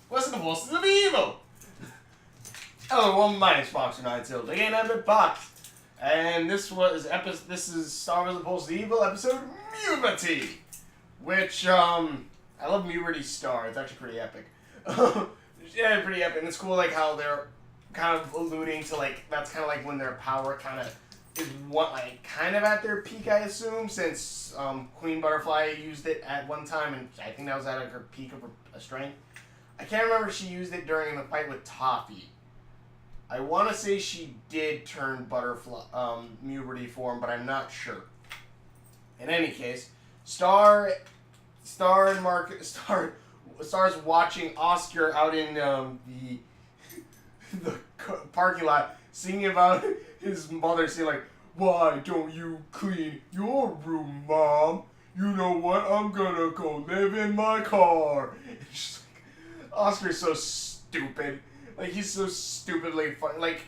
What's the voices of evil? Hello, my name's Fox9 again, I'm at Box. And this is Star Wars: The Pulse of Evil, episode Mewberty. Which, I love Mewberty's star, it's actually pretty epic. Yeah, pretty epic, and it's cool, like, how they're kind of alluding to, like, that's kind of like when their power kind of is kind of at their peak, I assume, since Queen Butterfly used it at one time, and I think that was at like, her peak of her strength. I can't remember if she used it during the fight with Toffee. I want to say she did turn Butterfly, Mewberty form, but I'm not sure. In any case, Star's watching Oscar out in the parking lot, singing about his mother, saying like, "Why don't you clean your room, Mom? You know what? I'm gonna go live in my car." It's just like, Oscar's so stupid. Like, he's so stupidly funny. Like,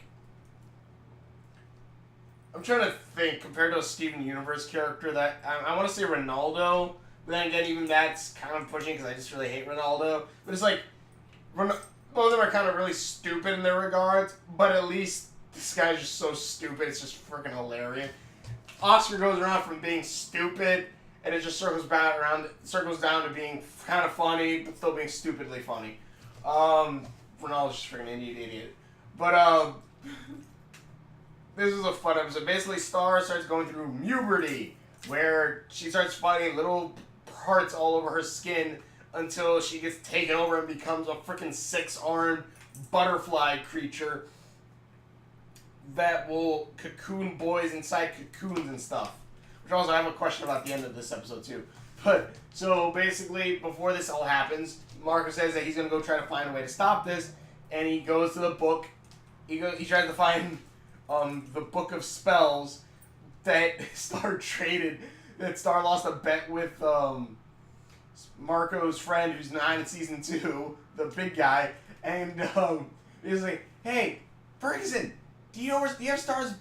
I'm trying to think, compared to a Steven Universe character that, I want to say Ronaldo, but then again, even that's kind of pushing because I just really hate Ronaldo. But it's like, both of them are kind of really stupid in their regards, but at least this guy's just so stupid, it's just freaking hilarious. Oscar goes around from being stupid, and it just circles down to being kind of funny, but still being stupidly funny. Ronaldo's just freaking idiot. But, this is a fun episode. Basically, Star starts going through Mewberty, where she starts finding little parts all over her skin until she gets taken over and becomes a freaking 6-armed butterfly creature that will cocoon boys inside cocoons and stuff. Which also I have a question about the end of this episode too. But, so basically, before this all happens, Marco says that he's going to go try to find a way to stop this, and he goes to the book. He tries to find the book of spells that Star traded, that Star lost a bet with Marco's friend who's 9 in season 2, the big guy, and he's like, "Hey, Ferguson, do you have Star's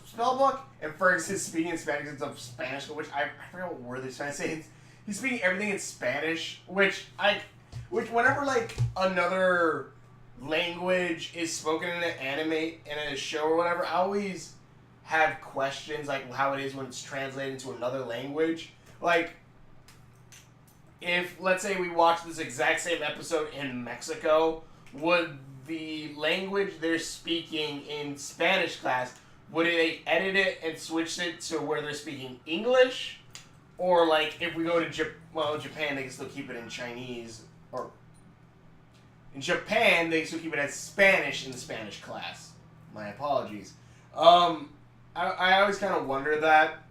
spell book?" And Ferguson's speaking in Spanish. It's a Spanish, which I forgot what word they're trying to say. He's speaking everything in Spanish, which whenever like another language is spoken in an anime, in a show or whatever, I always have questions like how it is when it's translated into another language. Like, if, let's say we watch this exact same episode in Mexico, would the language they're speaking in Spanish class, would they edit it and switch it to where they're speaking English? Or, like, if we go to Japan, they can still keep it in Chinese. Or, in Japan, they can still keep it as Spanish in the Spanish class. My apologies. I always kind of wonder that.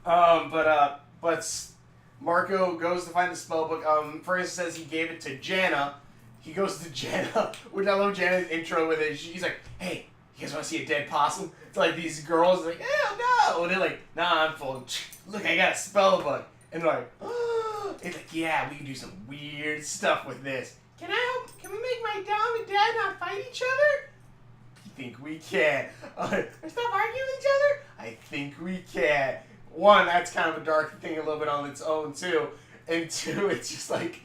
But Marco goes to find the spellbook. First says he gave it to Jana. He goes to Jana, which I love Jana's intro with it. She's like, "Hey, you guys want to see a dead possum?" It's like these girls are like, "Hell no!" And they're like, "Nah, I'm full. Look, I got a spellbook." And they're like, "Oh." It's like, "Yeah, we can do some weird stuff with this. Can we make my mom and dad not fight each other?" "I think we can." Stop arguing with each other?" "I think we can." One, that's kind of a dark thing a little bit on its own, too. And two, it's just like,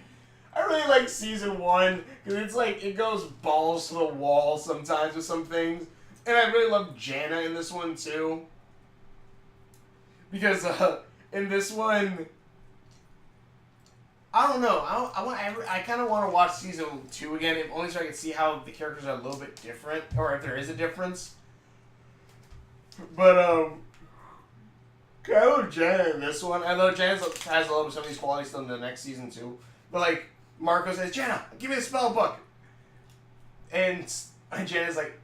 I really like season 1, because it's like, it goes balls to the wall sometimes with some things. And I really love Jana in this one, too. Because, in this one, I don't know, I kind of want to watch season 2 again, if only so I can see how the characters are a little bit different, or if there is a difference. But, I love Jana in this one. I know Jana has a little bit of some of these qualities still in the next season too. But like, Marco says, "Jana, give me the spell book." And Jana's like,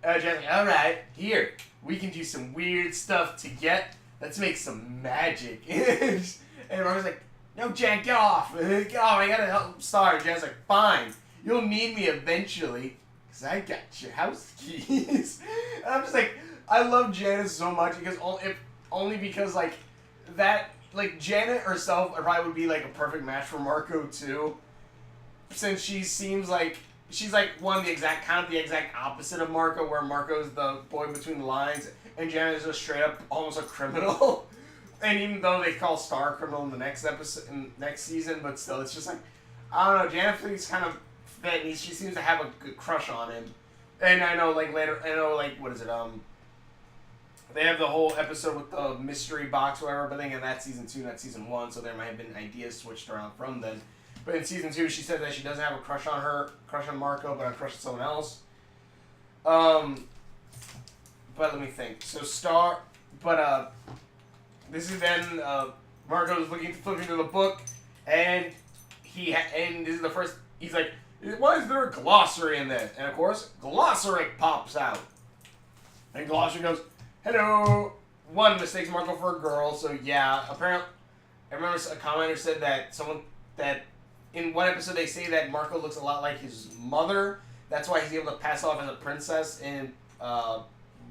"Alright, here. We can do some weird stuff to get. Let's make some magic." And Marco's like, "No, Jan, get off. Get off, I gotta help Star." And Jana's like, "Fine. You'll need me eventually, because I got your house keys." And I'm just like, I love Jana so much because only because, like, that, like, Janet herself probably would be, like, a perfect match for Marco, too. Since she seems like, she's, like, the exact opposite of Marco, where Marco's the boy between the lines, and Janet is just straight up almost a criminal. And even though they call Star criminal in the next episode, in next season, but still, it's just like, I don't know. Janet Fleet's kind of fit, and she seems to have a good crush on him. And I know, like later, I know, like what is it? They have the whole episode with the mystery box, or whatever. But then again, that's season 2, not season 1, so there might have been ideas switched around from then. But in season 2, she said that she doesn't have a crush on Marco, but a crush on someone else. But let me think. So this is then Marco's flipping through the book, and this is the first. He's like, why is there a glossary in this? And of course, glossary pops out, and glossary goes, hello. One mistakes Marco for a girl, so yeah. Apparently, I remember a commenter said that in one episode they say that Marco looks a lot like his mother. That's why he's able to pass off as a princess in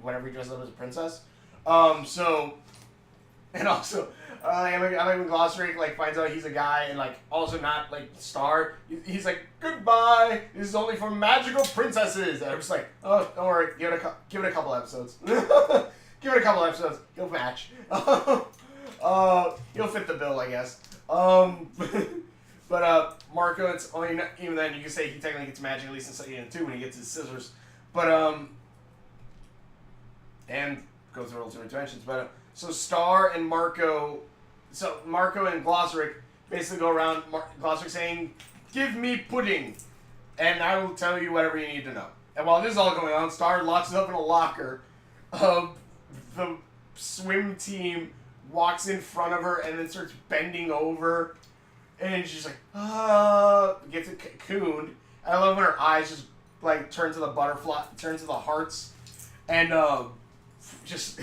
whenever he dresses up as a princess. And also, I like when Glossary finds out he's a guy and also not Star. He's like, goodbye. This is only for magical princesses. And I'm just like, oh, don't worry. Give it a couple episodes. Give it a couple episodes. He'll match. He'll fit the bill, I guess. But Marco, it's only even then you can say he technically gets magic at least in season 2 when he gets his scissors. But and goes through alternate dimensions. But so Star and Marco and Glossaric basically go around Glossaric saying, "Give me pudding, and I will tell you whatever you need to know." And while this is all going on, Star locks it up in a locker. The swim team walks in front of her and then starts bending over. And she's like, gets it cocooned. I love when her eyes just turn to the butterfly, turn to the hearts, and I just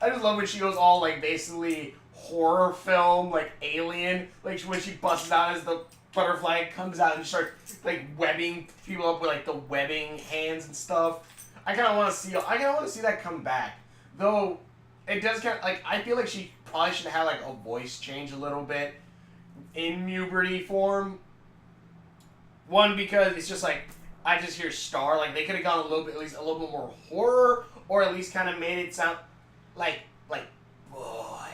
love when she goes all basically horror film, Alien, when she busts out as the butterfly comes out and starts webbing people up with the webbing hands and stuff. I kind of want to see that come back, though. It does kind of I feel like she probably should have a voice change a little bit in Mewberty form. One, because it's just I just hear Star. They could have gone a little bit more horror, or at least kind of made it sound like boy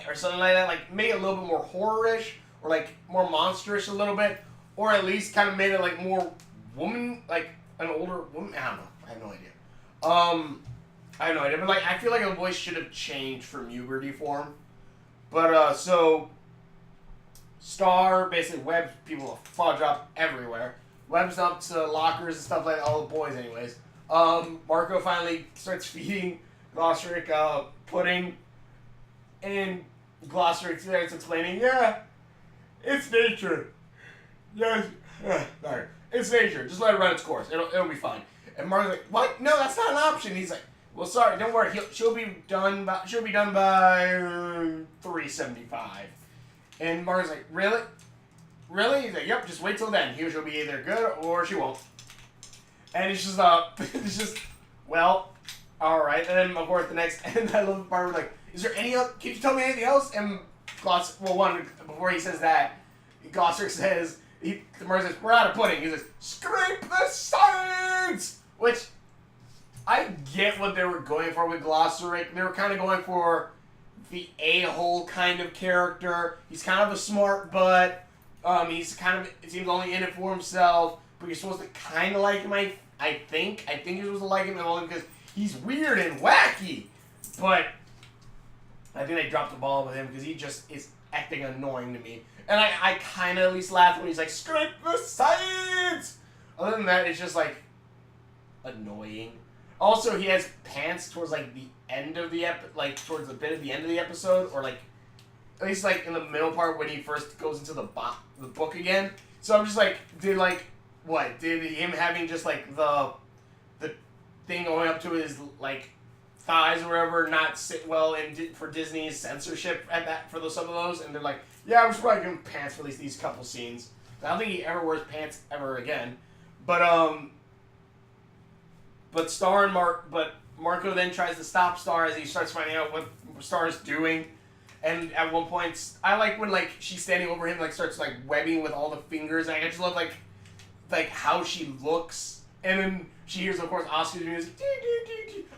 or something like that. Make it a little bit more horror-ish, or more monstrous a little bit, or at least kind of made it more woman, an older woman. I don't know. I have no idea. I have no idea. But I feel like the voice should have changed for Mewberty form. But so Star basically webs people a fudge up everywhere. Webs up to lockers and stuff all the boys anyways. Marco finally starts feeding Glossaric pudding, and Glossaric starts explaining, yeah, it's nature. Yes, sorry. It's nature. Just let it run its course. It'll be fine. And Marco's like, what? No, that's not an option. He's like, well, sorry, don't worry. She'll be done by 3:75. And Marco's like, really? Really? He's like, yep, just wait till then. She'll be either good or she won't. And it's just, well, alright. And then, of course, the next, and I love the part where, is there any other, can you tell me anything else? And before he says that, Glossaric says, Marco says, we're out of pudding. He says, scrape the sides! Which, I get what they were going for with Glossaric. They were kind of going for the a-hole kind of character. He's kind of a smart butt. He's kind of, it seems, only in it for himself. But you're supposed to kind of like him, I think. I think you're supposed to like him only because he's weird and wacky. But I think they dropped the ball with him because he just is acting annoying to me. And I kind of at least laughed when he's like, scrape the sides! Other than that, it's just, annoying. Also, he has pants towards, the end of the towards the bit of the end of the episode, or, at least, in the middle part when he first goes into the book again. So I'm just what? Did him having just, the thing going up to his, thighs or whatever not sit well for Disney's censorship for some of those? And they're like, yeah, we're probably giving pants for at least these couple scenes. I don't think he ever wears pants ever again. But Marco then tries to stop Star as he starts finding out what Star's doing. And at one point, I like when she's standing over him, starts webbing with all the fingers. And I just love how she looks. And then she hears, of course, Oscar's music.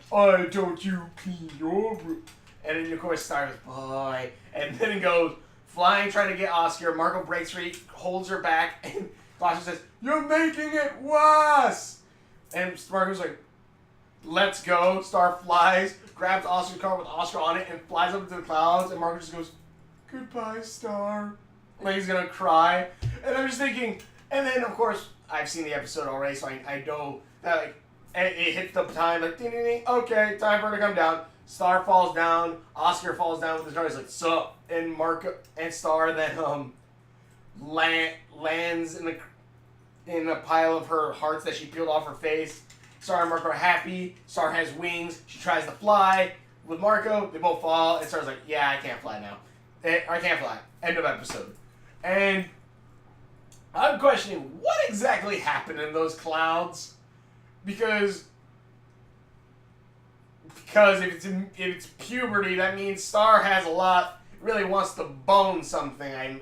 Why don't you clean your room? And then, of course, Star goes, boy. And then it goes flying, trying to get Oscar. Marco breaks free, holds her back, and Glasser says, "You're making it worse!" And Marco's like, "Let's go." Star flies, grabs Oscar's car with Oscar on it, and flies up into the clouds. And Marco just goes, "Goodbye, Star." Like he's gonna cry. And I'm just thinking, and then, of course, I've seen the episode already, so I know that, like, it hits the time, like, ding, ding, ding. Okay, time for her to come down. Star falls down. Oscar falls down with his car. He's like, "Sup?" And Marco and Star then lands in a pile of her hearts that she peeled off her face. Star and Marco are happy. Star has wings. She tries to fly with Marco. They both fall. And Star's like, "Yeah, I can't fly now. I can't fly." End of episode. And I'm questioning what exactly happened in those clouds, because if it's puberty, that means Star has a lot, really wants to bone something.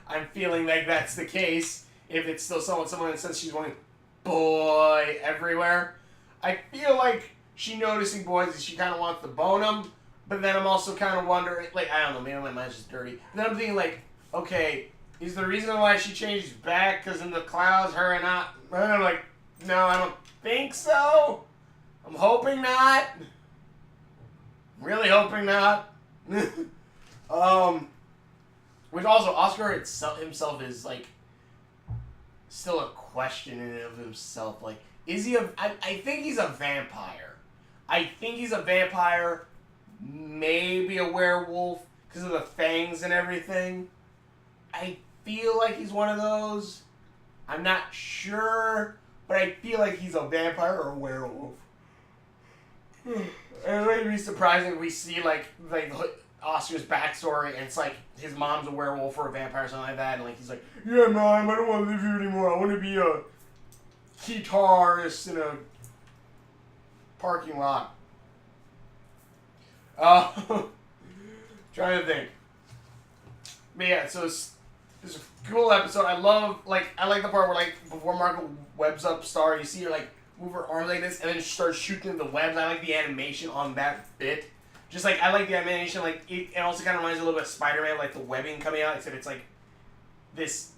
I'm feeling like that's the case. If it's still someone, since she's going boy everywhere, I feel like she noticing boys and she kind of wants to bone them. But then I'm also kind of wondering, like, I don't know, maybe my mind's just dirty. But then I'm thinking, like, okay, is the reason why she changed back because in the clouds, her and I? And I'm like, no, I don't think so. I'm hoping not. Really hoping not. Which also, Oscar himself is, like, still a question in and of himself. Like, is he I think he's a vampire. I think he's a vampire, maybe a werewolf, because of the fangs and everything. I feel like he's one of those. I'm not sure, but I feel like he's a vampire or a werewolf. And it would be surprising if we see, like Oscar's backstory, and it's like his mom's a werewolf or a vampire or something like that, and like he's like, "Yeah, Mom, I don't want to live here anymore. I want to be a guitarist in a parking lot." Trying to think. But yeah, so it's a cool episode. I like the part where, like, before Marco webs up Star, you see her, like, move her arms like this, and then she starts shooting the webs. I like the animation on that bit. Just, like, I like the animation, like, it also kind of reminds me a little bit of Spider-Man, like, the webbing coming out, except it's, like, this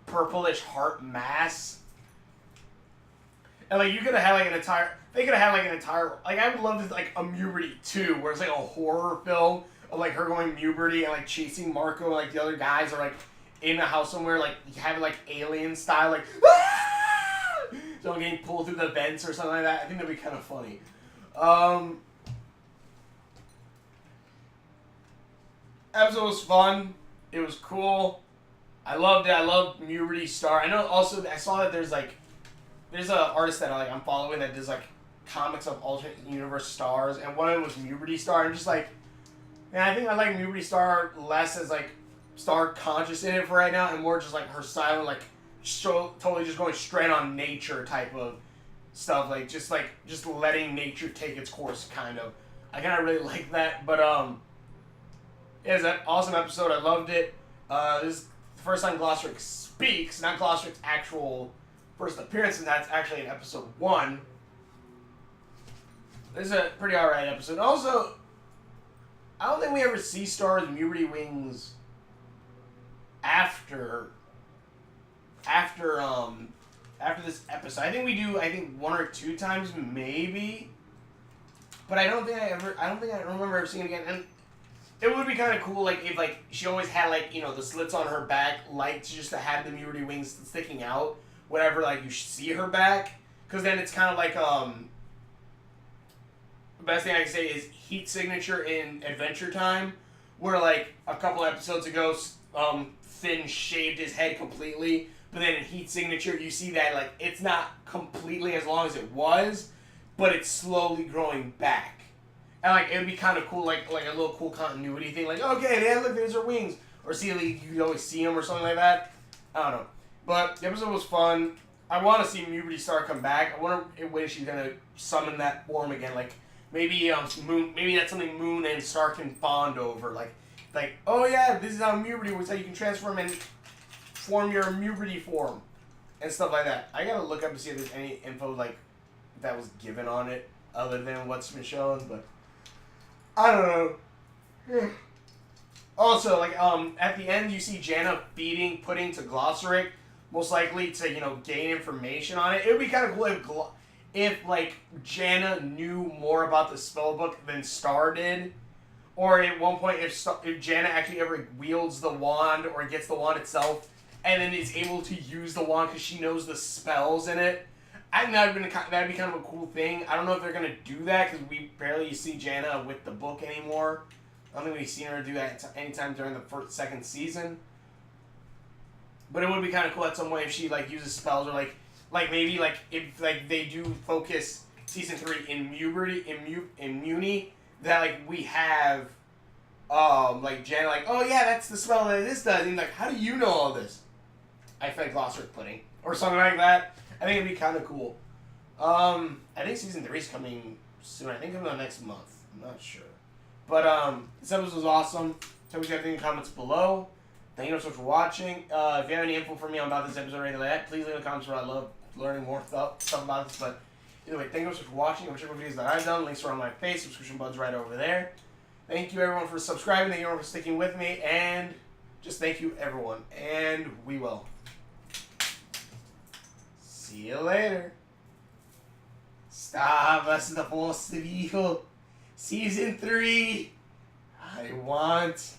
purplish heart mass. And, like, you could have had, like, they could have had, like, an entire, like, I would love this, like, a Mewberty 2, where it's, like, a horror film of, like, her going Mewberty and, like, chasing Marco, and, like, the other guys are, like, in a house somewhere, like, having, like, alien style, like, "Ah!" So getting pulled through the vents or something like that. I think that'd be kind of funny. Episode was fun. It was cool. I loved it. I loved Mewberty Star. I know also, I saw that there's an artist that I'm following that does, like, comics of alternate universe stars, and one of them was Mewberty Star. I'm just like, man, I think I like Mewberty Star less as, like, Star conscious in it for right now, and more just, like, her silent, like, totally just going straight on nature type of stuff, like, just letting nature take its course, kind of. I kind of really like that, but, it was an awesome episode. I loved it. This is the first time Glosrick speaks, not Glosrick's actual first appearance, and that's actually in episode 1. This is a pretty alright episode. Also, I don't think we ever see Star's Mewberty wings after this episode. I think we do, 1 or 2 times, maybe. But I don't think I remember ever seeing it again. And it would be kind of cool, like, if, like, she always had, like, you know, the slits on her back, like, just to have the Mewberty wings sticking out whenever, like, you see her back. Because then it's kind of like, the best thing I can say is Heat Signature in Adventure Time, where, like, a couple episodes ago, Finn shaved his head completely, but then in Heat Signature, you see that, like, it's not completely as long as it was, but it's slowly growing back. And, like, it would be kind of cool, like a little cool continuity thing. Like, okay, yeah, look, there's her wings. Or see, like, you can always see them or something like that. I don't know. But the episode was fun. I want to see Mewberty Star come back. I wonder when she's going to summon that form again. Like, maybe maybe that's something Moon and Star can bond over. Like, oh, yeah, this is how Mewberty works. How you can transform and form your Mewberty form. And stuff like that. I got to look up to see if there's any info, like, that was given on it other than what's been shown. But I don't know. Also, like, at the end, you see Janna feeding pudding to Glossaric, most likely to, you know, gain information on it. It would be kind of cool if like, Janna knew more about the spellbook than Star did. Or at one point, if Janna actually ever wields the wand or gets the wand itself, and then is able to use the wand because she knows the spells in it. I think that'd be kind of a cool thing. I don't know if they're going to do that because we barely see Janna with the book anymore. I don't think we've seen her do that anytime during the second season. But it would be kind of cool at some way if she like uses spells or like maybe like if like they do focus season 3 in Mewberty in Muni that like we have like Janna like, oh yeah, that's the spell that this does, and like, how do you know all this? I feel like Glossaric pudding or something like that. I think it'd be kind of cool. I think season 3 is coming soon. I think in the next month. I'm not sure. But this episode was awesome. Tell me what you guys think in the comments below. Thank you so much for watching. If you have any info for me about this episode or anything like that, please leave in the comments below. I love learning more stuff about this. But either way, thank you so much for watching. Whichever videos that I've done, links are on my face. Subscription button's right over there. Thank you everyone for subscribing. Thank you everyone for sticking with me. And just thank you everyone. And we will see you later. Stop us the force of evil. Season 3. I want.